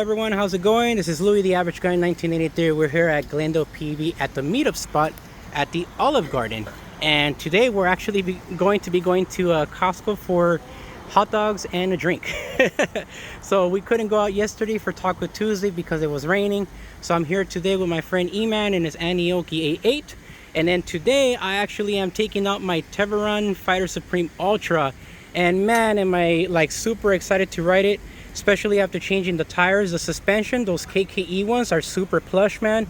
everyone, how's it going? This is Louis, the average guy in 1983. We're here at Glendale PEV at the Meetup spot at the Olive Garden. And today we're actually going to Costco for hot dogs and a drink. So we couldn't go out yesterday for Taco Tuesday because it was raining. So I'm here today with my friend E-Man and his Anioki A8. And then today I actually am taking out my Teverun Fighter Supreme Ultra. And man, am I like super excited to ride it. Especially after changing the tires. The suspension, those KKE ones are super plush, man.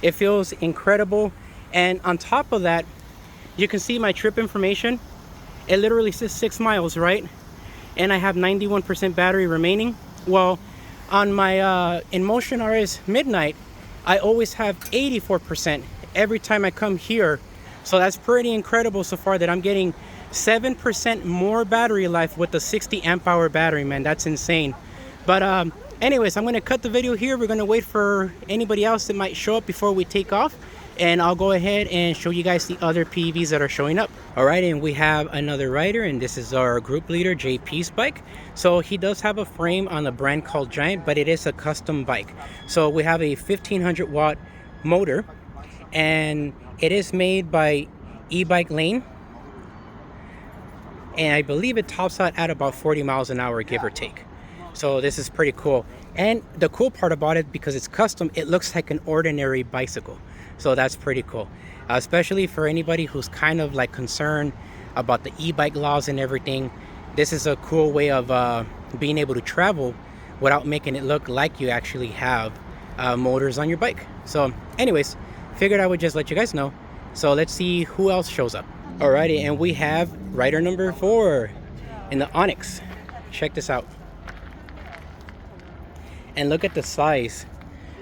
It feels incredible. And on top of that, you can see my trip information. It literally says 6 miles, right? And I have 91% battery remaining. Well, on my InMotion RS Midnight, I always have 84% every time I come here. So that's pretty incredible so far that I'm getting 7% more battery life with the 60 amp hour battery, man. That's insane. But anyways, I'm gonna cut the video here. We're gonna wait for anybody else that might show up before we take off, and I'll go ahead and show you guys the other PEVs that are showing up. All right, and we have another rider, and this is our group leader, JP's bike. So he does have a frame on a brand called Giant, but it is a custom bike. So we have a 1500 watt motor, and it is made by E-Bike Lane. And I believe it tops out at about 40 miles an hour, give or take. So this is pretty cool. And the cool part about it, because it's custom, it looks like an ordinary bicycle. So that's pretty cool. Especially for anybody who's kind of like concerned about the e-bike laws and everything. This is a cool way of being able to travel without making it look like you actually have motors on your bike. So anyways, figured I would just let you guys know. So let's see who else shows up. Alrighty, and we have rider number 4 in the Onyx. Check this out. And look at the size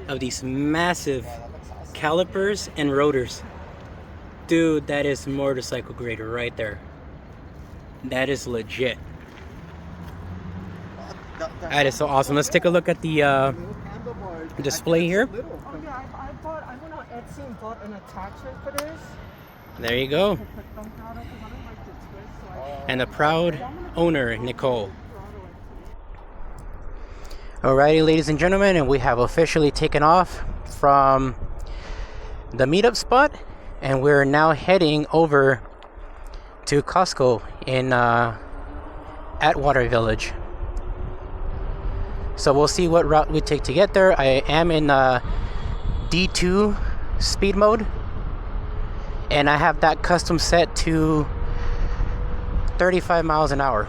of these massive calipers and rotors. Dude, that is motorcycle grade right there. That is legit. That is so awesome. Let's take a look at the display here. Oh yeah, I went on Etsy and bought an attachment for this. There you go. And the proud owner, Nicole. Alrighty, ladies and gentlemen, and we have officially taken off from the Meetup spot, and we're now heading over to Costco in Atwater Village. So we'll see what route we take to get there. I am in D2 speed mode, and I have that custom set to 35 miles an hour.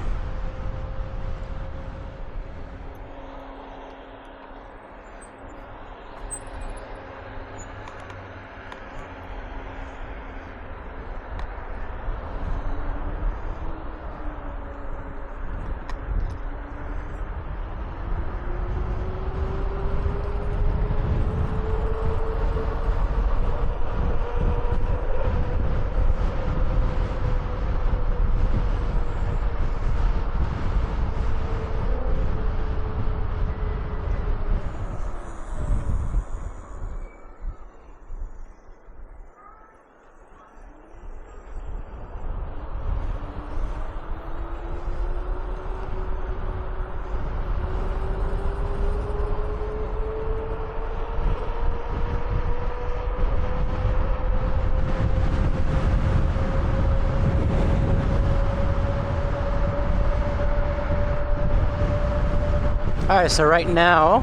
Alright, so right now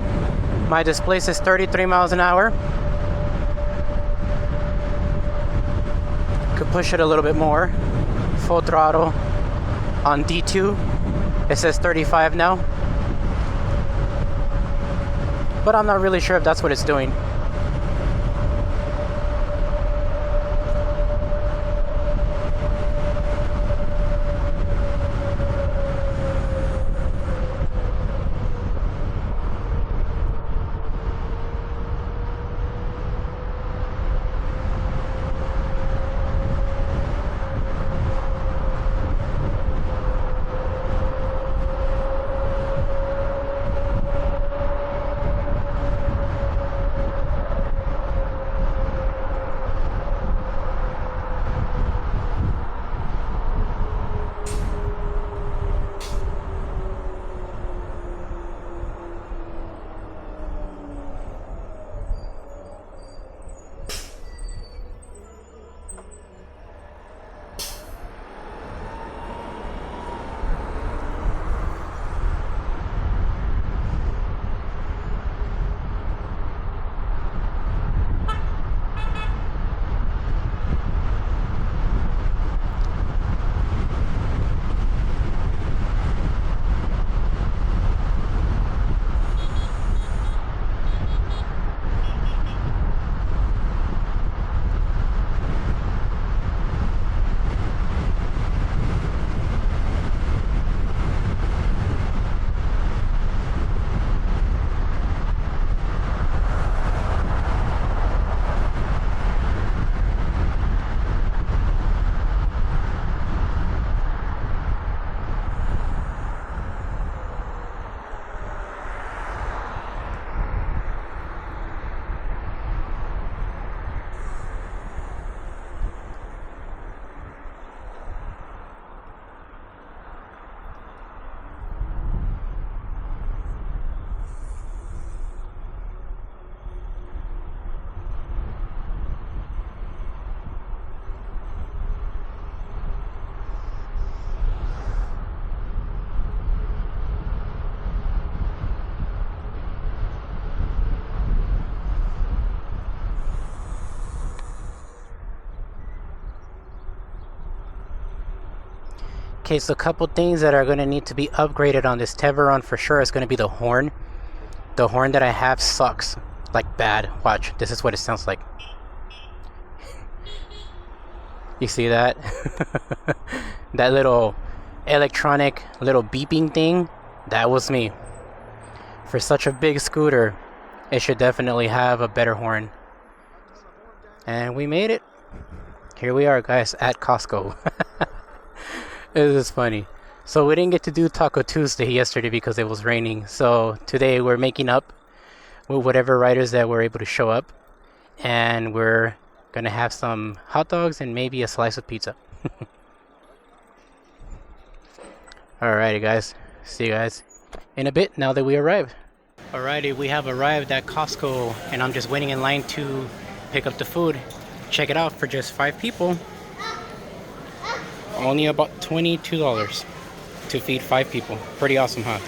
my display says 33 miles an hour. Could push it a little bit more. Full throttle on D2. It says 35 now. But I'm not really sure if that's what it's doing. Okay, so a couple things that are going to need to be upgraded on this Teverun for sure is going to be the horn. The horn that I have sucks. Like bad. Watch, this is what it sounds like. You see that? That little electronic little beeping thing, that was me. For such a big scooter, it should definitely have a better horn. And we made it. Here we are, guys, at Costco. This is funny. So we didn't get to do Taco Tuesday yesterday because it was raining. So today we're making up with whatever riders that were able to show up. And we're gonna have some hot dogs and maybe a slice of pizza. Alrighty, guys. See you guys in a bit now that we arrive. Alrighty, we have arrived at Costco and I'm just waiting in line to pick up the food. Check it out, for just 5 people. Only about $22 to feed 5 people. Pretty awesome, huh?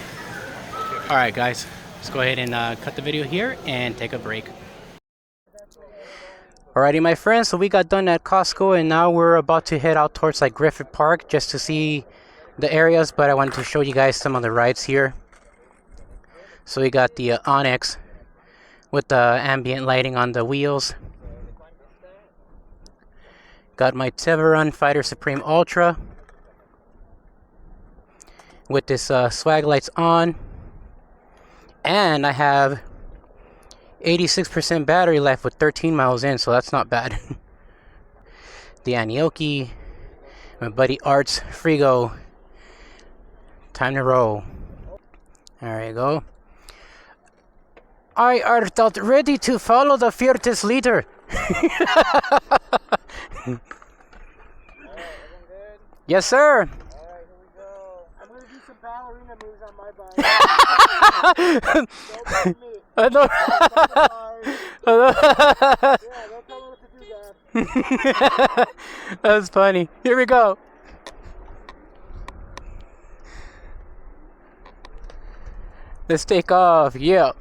Alright, guys. Let's go ahead and cut the video here and take a break. Alrighty, my friends, so we got done at Costco and now we're about to head out towards like Griffith Park just to see the areas, but I wanted to show you guys some of the rides here. So we got the Onyx with the ambient lighting on the wheels. Got my Teverun Fighter Supreme Ultra with this swag lights on, and I have 86% battery life with 13 miles in, so that's not bad. The Anioki, my buddy Art's Frigo. Time to roll. There you go. I are thought ready to follow the fiercest leader. Yes, sir. Alright, here we go. I'm gonna do some ballerina moves on my bike. Don't mind me. I don't. Yeah, don't tell me what to do, Dad. That's funny. Here we go. Let's take off. Yeah.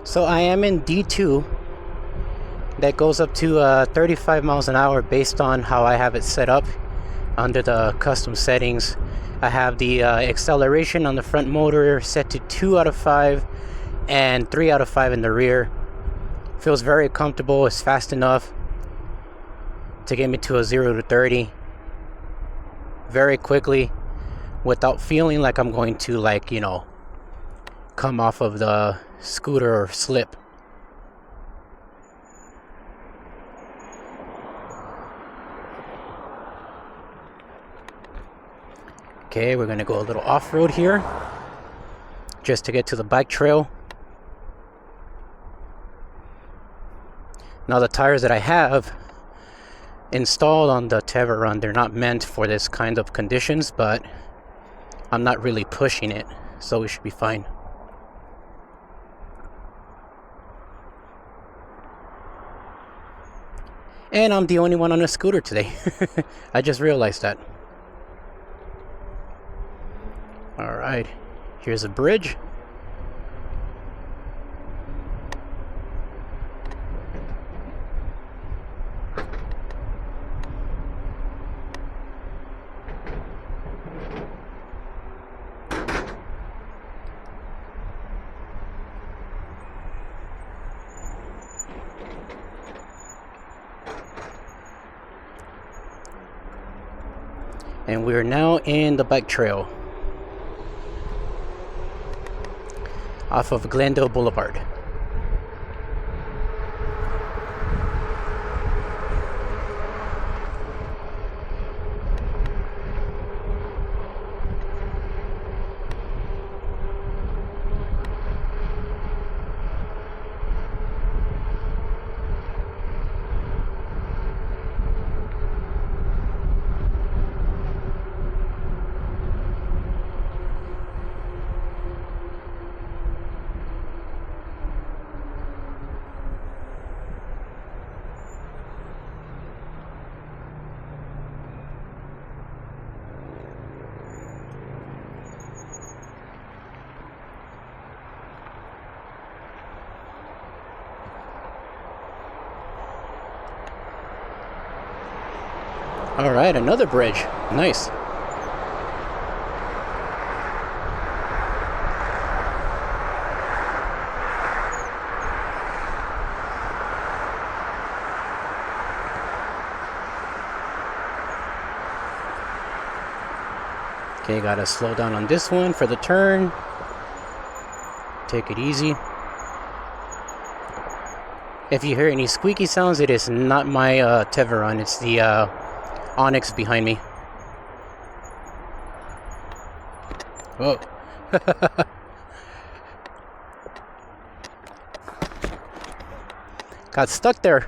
So I am in D2 that goes up to 35 miles an hour based on how I have it set up under the custom settings. I have the acceleration on the front motor set to 2 out of 5 and 3 out of 5 in the rear. Feels very comfortable. It's fast enough to get me to a 0 to 30 very quickly without feeling like I'm going to, like, you know, come off of the scooter or slip. Okay, we're gonna go a little off-road here just to get to the bike trail. Now the tires that I have installed on the Teverun, they're not meant for this kind of conditions, but I'm not really pushing it, so we should be fine. And I'm the only one on a scooter today. I just realized that. Alright, here's a bridge. And we're now in the bike trail off of Glendale Boulevard. All right, another bridge. Nice. Okay, gotta slow down on this one for the turn. Take it easy. If you hear any squeaky sounds, it is not my Teverun, it's the Onyx behind me. Whoa. Got stuck there.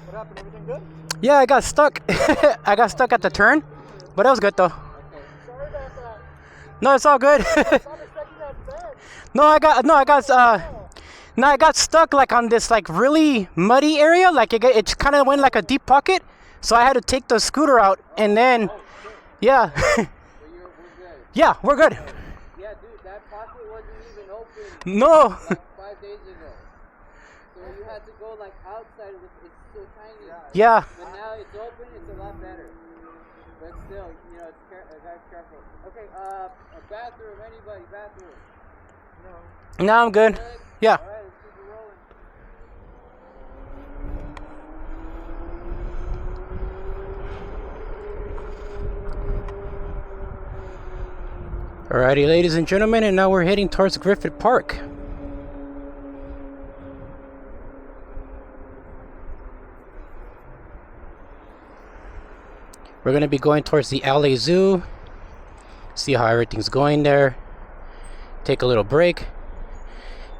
What happened? Everything good? Yeah, I got stuck. I got stuck at the turn, but that was good though. Okay. Sorry about that. No, it's all good. I was expecting that back. I got stuck like on this like really muddy area. Like it kind of went like a deep pocket, so I had to take the scooter out and then, yeah. We're good. Yeah, we're good. Yeah, dude, that pocket wasn't even open No. like 5 days ago. So you had to go like outside of it. It's so tiny. Yeah. But now it's open, it's a lot better. But still, you know, it's guys careful. Okay, a bathroom, anybody, bathroom? No. No, I'm good. Yeah. Alright, let's keep it rolling. Alrighty, ladies and gentlemen, and now we're heading towards Griffith Park. We're going to be going towards the LA Zoo, see how everything's going there, take a little break,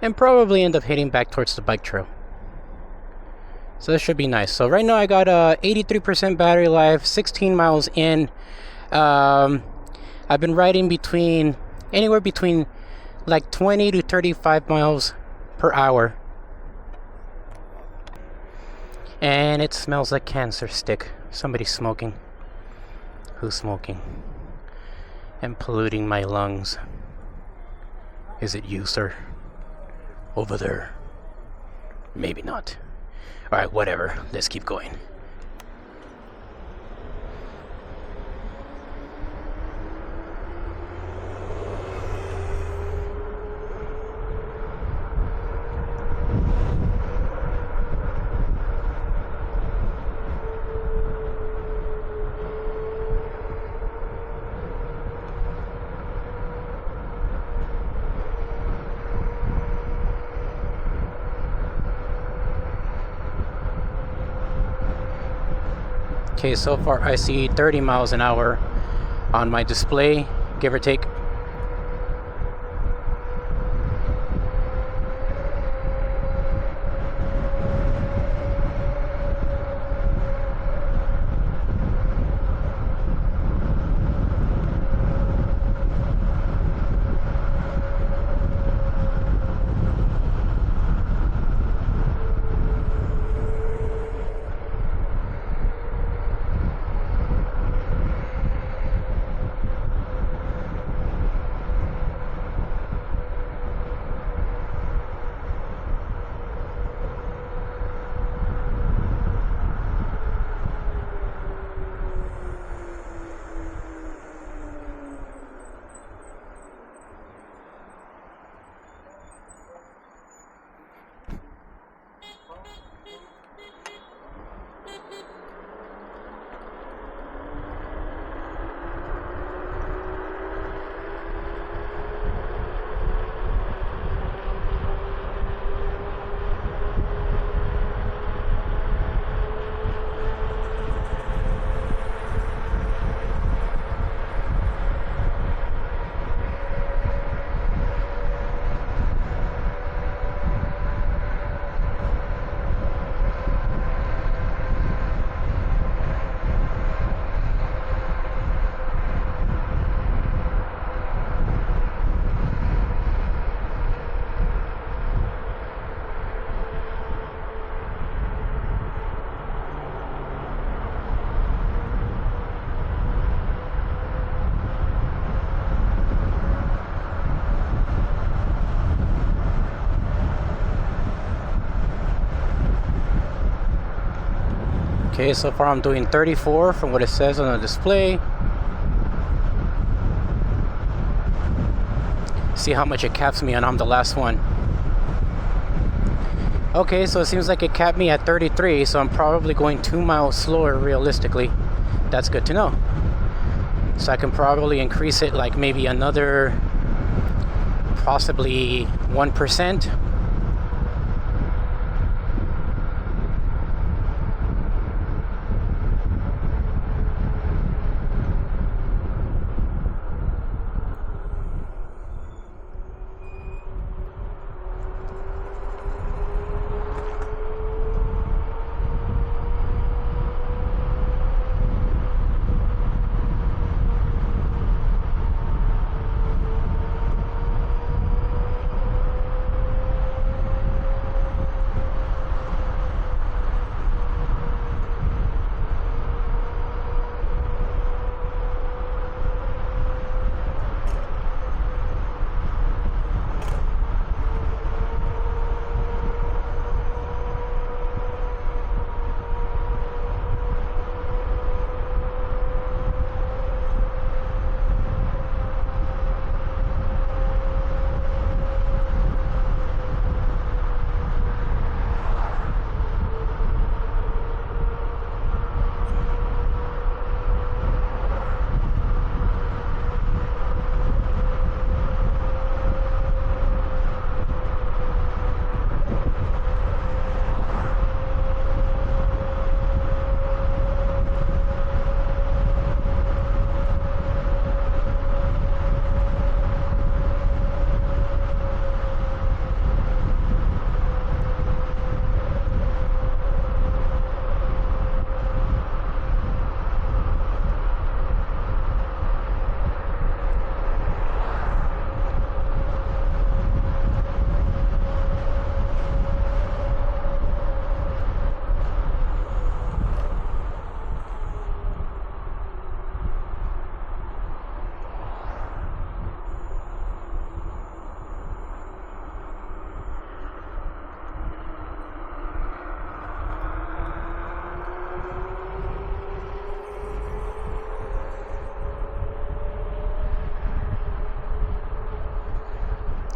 and probably end up heading back towards the bike trail. So this should be nice. So right now I got 83% battery life, 16 miles in. I've been riding anywhere between like 20 to 35 miles per hour. And it smells like cancer stick. Somebody's smoking. Who's smoking? And polluting my lungs. Is it you, sir? Over there? Maybe not. Alright, whatever. Let's keep going. Okay, so far I see 30 miles an hour on my display, give or take. Okay, so far I'm doing 34 from what it says on the display. See how much it caps me, and I'm the last one. Okay, so it seems like it capped me at 33, so I'm probably going 2 miles slower realistically. That's good to know. So I can probably increase it like maybe another possibly 1%.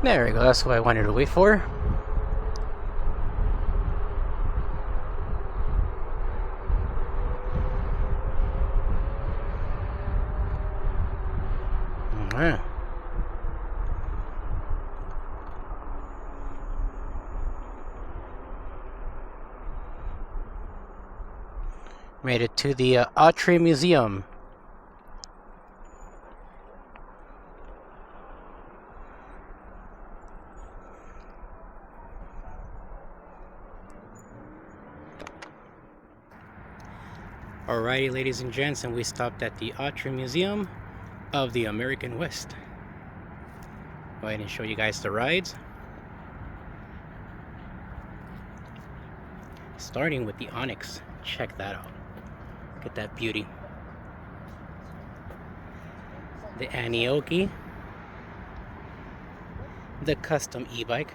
There we go, that's what I wanted to wait for. Alright. Made it to the Autry Museum. Alrighty, ladies and gents, and we stopped at the Autry Museum of the American West. Go ahead and show you guys the rides. Starting with the Onyx. Check that out. Look at that beauty. The Anioki. The custom e-bike.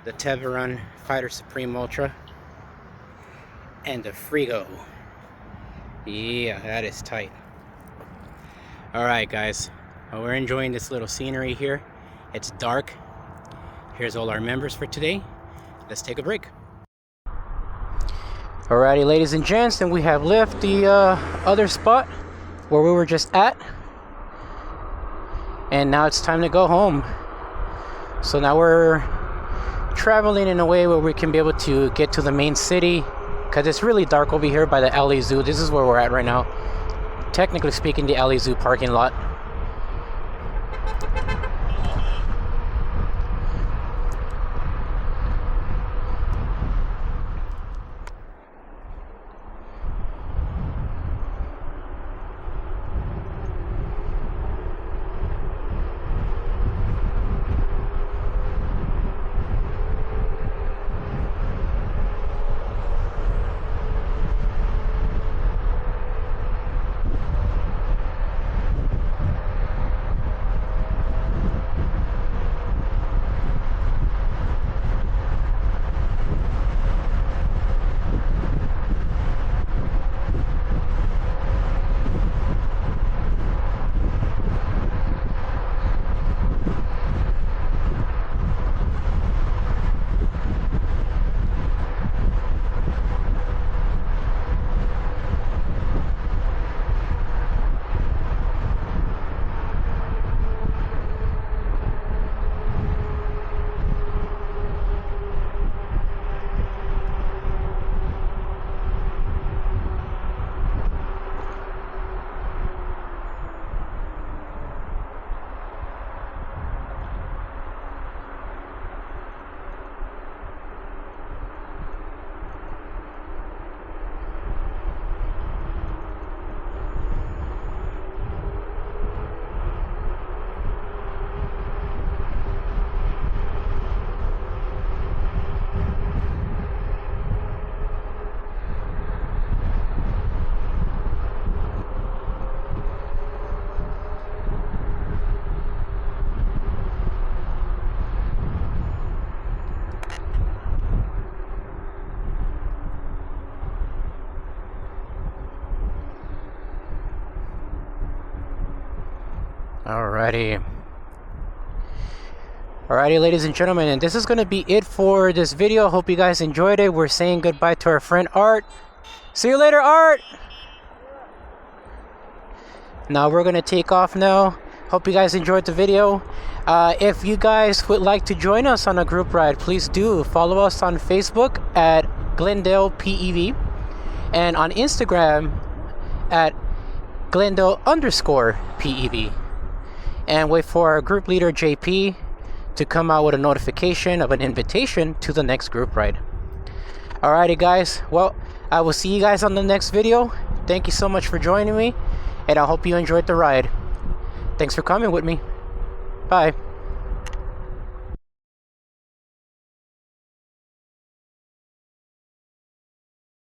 The Teverun Fighter Supreme Ultra. And the Frigo. Yeah, that is tight. Alright guys, well, we're enjoying this little scenery here. It's dark. Here's all our members for today. Let's take a break. Alrighty, ladies and gents, and we have left the other spot where we were just at. And now it's time to go home. So now we're traveling in a way where we can be able to get to the main city, because it's really dark over here by the LA Zoo. This is where we're at right now. Technically speaking, the LA Zoo parking lot. Alrighty, ladies and gentlemen, and this is going to be it for this video. Hope you guys enjoyed it. We're saying goodbye to our friend Art. See you later, Art! Now we're going to take off now. Hope you guys enjoyed the video. If you guys would like to join us on a group ride, please do follow us on Facebook at Glendale PEV and on Instagram at Glendale_PEV. And wait for our group leader JP to come out with a notification of an invitation to the next group ride. Alrighty guys, well, I will see you guys on the next video. Thank you so much for joining me, and I hope you enjoyed the ride. Thanks for coming with me. Bye.